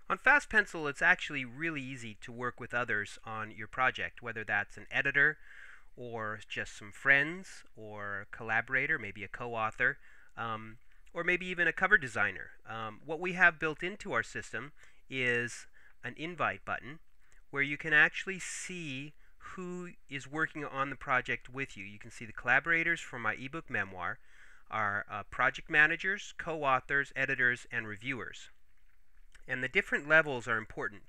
On FastPencil, it's actually really easy to work with others on your project, whether that's an editor or just some friends or a collaborator, maybe a co-author, um, or maybe even a cover designer. What we have built into our system is an invite button where you can actually see who is working on the project with you. You can see the collaborators for my ebook memoir are project managers, co-authors, editors, and reviewers. And the different levels are important.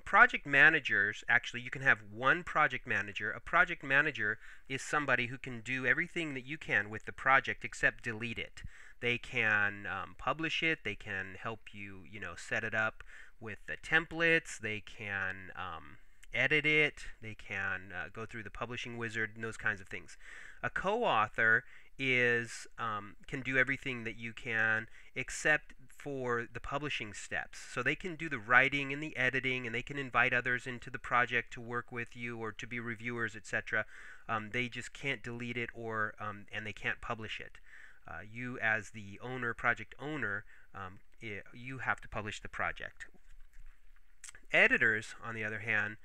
Project managers, actually, you can have one project manager. A project manager is somebody who can do everything that you can with the project except delete it. They can publish it. They can help you, set it up with the templates. They can edit it. They can go through the publishing wizard and those kinds of things. A co-author is can do everything that you can except for the publishing steps. So they can do the writing and the editing, and they can invite others into the project to work with you or to be reviewers, etc. They just can't delete it or and they can't publish it. You as the owner, project owner, you have to publish the project. Editors, on the other hand,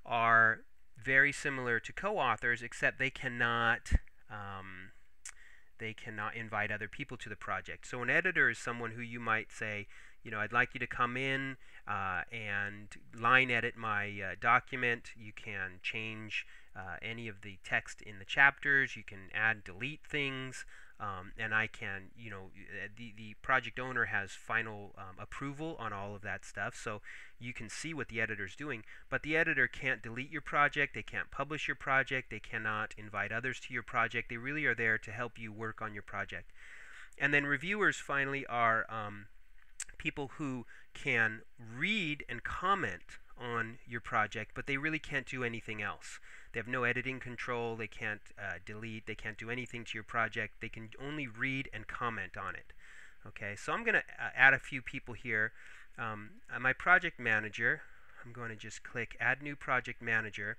are very similar to co-authors, except they cannot invite other people to the project. So an editor is someone who you might say, I'd like you to come in and line edit my document. You can change any of the text in the chapters. You can add, delete things. And I can, the project owner has final approval on all of that stuff, so you can see what the editor's doing. But the editor can't delete your project, they can't publish your project, they cannot invite others to your project. They really are there to help you work on your project. And then reviewers, finally, are people who can read and comment on your project, but they really can't do anything else. They have no editing control, they can't delete, they can't do anything to your project. They can only read and comment on it. Okay, so I'm going to add a few people here. My project manager, I'm going to just click Add New Project Manager.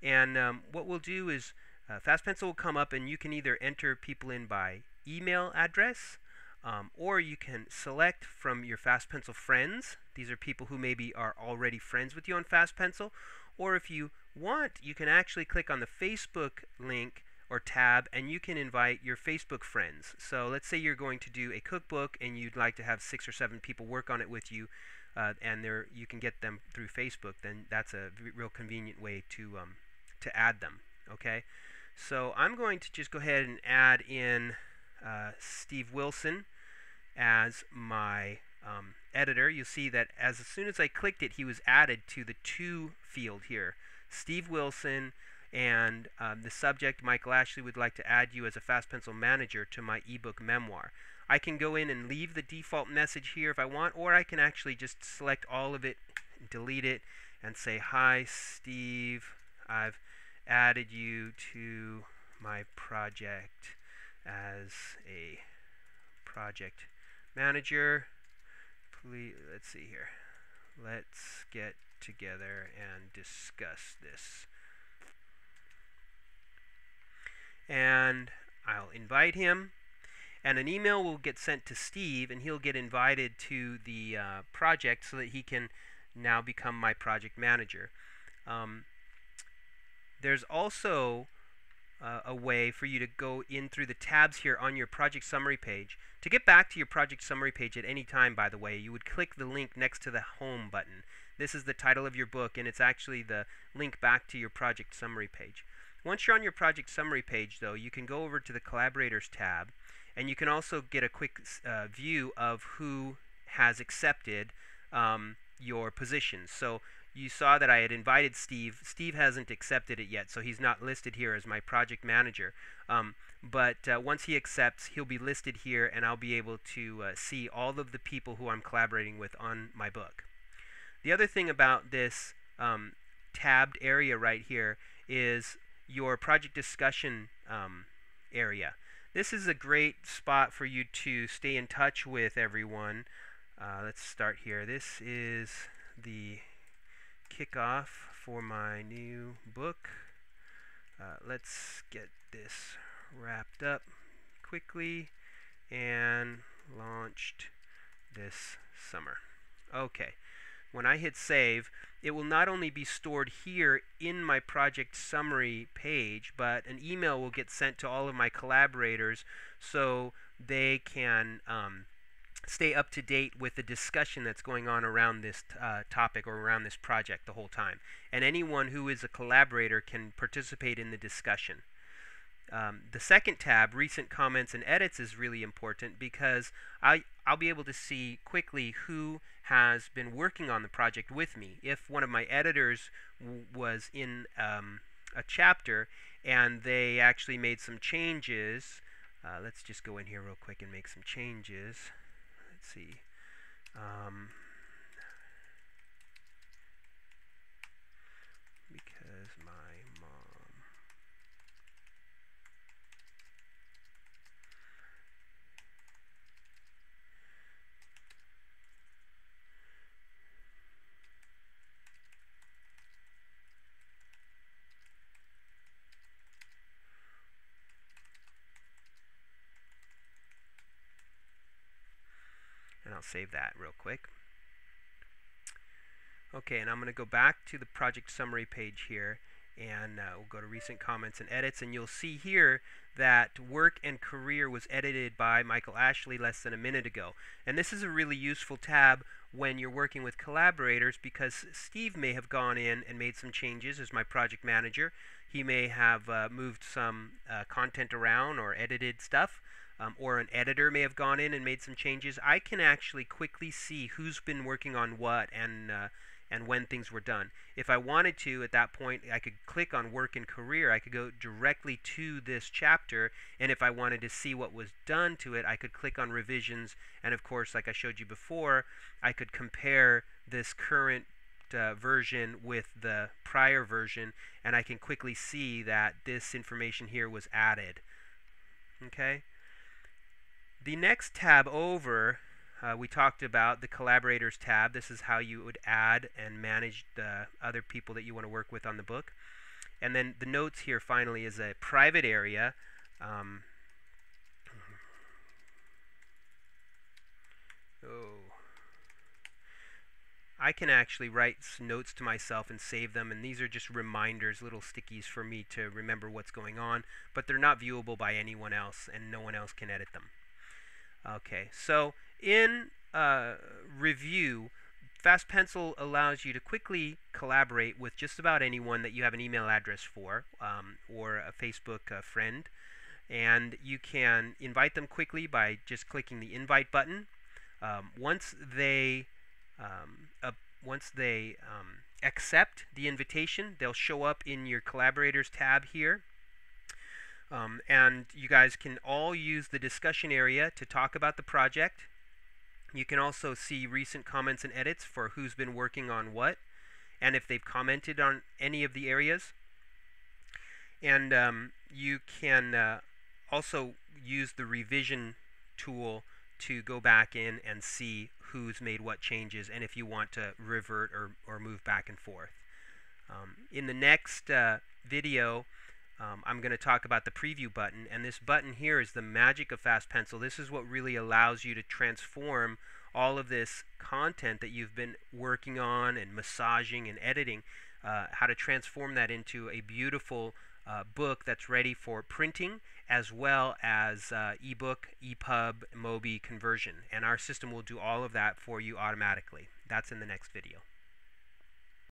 And what we'll do is FastPencil will come up, and you can either enter people in by email address, or you can select from your FastPencil friends. These are people who maybe are already friends with you on FastPencil. Or if you want, you can actually click on the Facebook link or tab, and you can invite your Facebook friends. So let's say you're going to do a cookbook and you'd like to have 6 or 7 people work on it with you, and you can get them through Facebook. Then that's a real convenient way to add them. Okay, so I'm going to just go ahead and add in Steve Wilson as my editor. You'll see that as soon as I clicked it, he was added to the to field here. Steve Wilson, and the subject, Michael Ashley, would like to add you as a FastPencil manager to my ebook memoir. I can go in and leave the default message here if I want, or I can actually just select all of it, delete it, and say, "Hi, Steve, I've added you to my project as a project manager. Please, let's see here. Let's get together and discuss this." And I'll invite him, and an email will get sent to Steve, and he'll get invited to the project so that he can now become my project manager. There's also a way for you to go in through the tabs here on your project summary page. To get back to your project summary page at any time, by the way, you would click the link next to the home button. This is the title of your book, and it's actually the link back to your project summary page. Once you're on your project summary page, though, you can go over to the collaborators tab, and you can also get a quick view of who has accepted your positions. So you saw that I had invited Steve. Steve hasn't accepted it yet, so he's not listed here as my project manager. But once he accepts, he'll be listed here, and I'll be able to see all of the people who I'm collaborating with on my book. The other thing about this tabbed area right here is your project discussion area. This is a great spot for you to stay in touch with everyone. Let's start here. This is the kickoff for my new book. Let's get this wrapped up quickly and launched this summer. Okay. When I hit save, it will not only be stored here in my project summary page, but an email will get sent to all of my collaborators so they can stay up to date with the discussion that's going on around this topic or around this project the whole time. And anyone who is a collaborator can participate in the discussion. The second tab, Recent Comments and Edits, is really important because I'll be able to see quickly who has been working on the project with me. If one of my editors was in a chapter and they actually made some changes, let's just go in here real quick and make some changes. Let's see. Because my mom. And I'll save that real quick. Okay, and I'm going to go back to the project summary page here, and we'll go to Recent Comments and Edits, and you'll see here that Work and Career was edited by Michael Ashley less than a minute ago. And this is a really useful tab when you're working with collaborators because Steve may have gone in and made some changes as my project manager. He may have moved some content around or edited stuff. Or an editor may have gone in and made some changes. I can actually quickly see who's been working on what and when things were done. If I wanted to, at that point, I could click on Work and Career. I could go directly to this chapter, and if I wanted to see what was done to it, I could click on Revisions, and of course, like I showed you before, I could compare this current version with the prior version, and I can quickly see that this information here was added. Okay? The next tab over, we talked about the Collaborators tab. This is how you would add and manage the other people that you want to work with on the book. And then the notes here finally is a private area. I can actually write notes to myself and save them, and these are just reminders, little stickies for me to remember what's going on, but they're not viewable by anyone else, and no one else can edit them. Okay, so in review, FastPencil allows you to quickly collaborate with just about anyone that you have an email address for, or a Facebook friend, and you can invite them quickly by just clicking the invite button. Once they accept the invitation, they'll show up in your Collaborators tab here. And you guys can all use the discussion area to talk about the project. You can also see recent comments and edits for who's been working on what, and if they've commented on any of the areas. And you can also use the revision tool to go back in and see who's made what changes and if you want to revert or move back and forth. In the next video, I'm going to talk about the preview button, and this button here is the magic of FastPencil. This is what really allows you to transform all of this content that you've been working on and massaging and editing, how to transform that into a beautiful book that's ready for printing as well as ebook, EPUB, MOBI conversion. And our system will do all of that for you automatically. That's in the next video.